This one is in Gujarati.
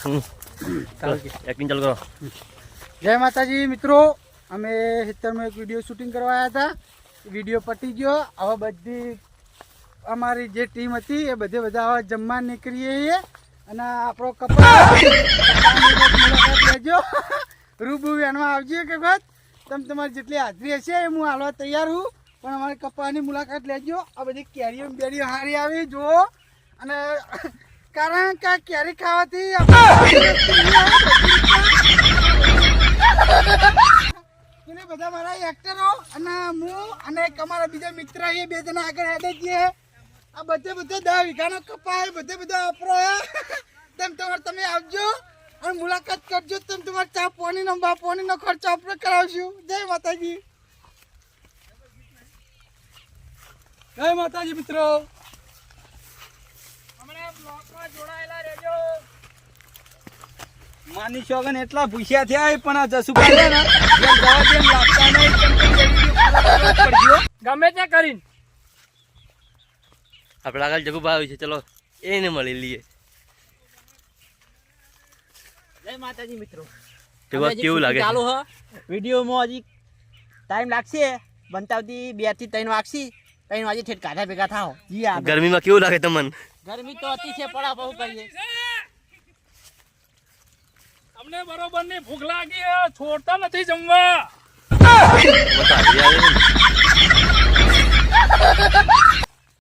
એક્ટિંગ ચાલુ કરો. જય માતાજી મિત્રો, અમે ખેતરમાં એક વિડીયો શૂટિંગ કરવા આવ્યા હતા. વિડીયો પતી ગયો. હવે બધી અમારી જે ટીમ હતી એ બધા હવે જમવા નીકળીએ છીએ અને આપણો મુલાકાત લેજો. રૂબરૂ એનમાં આવજો કે વખત તમે તમારી જેટલી હાજરી હશે એ હું હાલવા તૈયાર છું, પણ અમારી કપાની મુલાકાત લેજો. આ બધી કેરીઓ બેરીઓ સારી આવી જુઓ, અને કારણ કે કેરી ખાવાથી બધા મારા એક્ટરો અને હું અને અમારા બીજા મિત્ર એ બે જણા આગળ હેડે છીએ. આ બધે 10 વીઘાનો કપાય, બધે આપરો તમે આવજો અને મુલાકાત કરજો. તમે તમારે ચા પાણીનો ખર્ચો આપણે કરાવશું. જય માતાજી. જય માતાજી મિત્રો, જોડાયેલા રહેજો. માની શોગન એટલા ભૂસ્યા થયા પણ આ જસુભાઈ ને લાગતા નહીં. ગમે તે કરીને આપણે આગળ જગુભા આવ્યું છે, ચલો એને મળી લઈએ. જય માતાજી મિત્રો, કેવું લાગે ચાલુ હ વિડીયોમાં હજી ટાઈમ લાગશે. બનતાવતી 2 થી 3 વાગશે. 3 વાગે ઠેઠ કાઢા ભેગા થાવ. જી આ ગરમીમાં કેવું લાગે તમને? ગરમી તો અતિ છે, પડા બહુ કરીએ. અમને બરોબર ની ભૂખ લાગી, છોડતા નથી જમવા.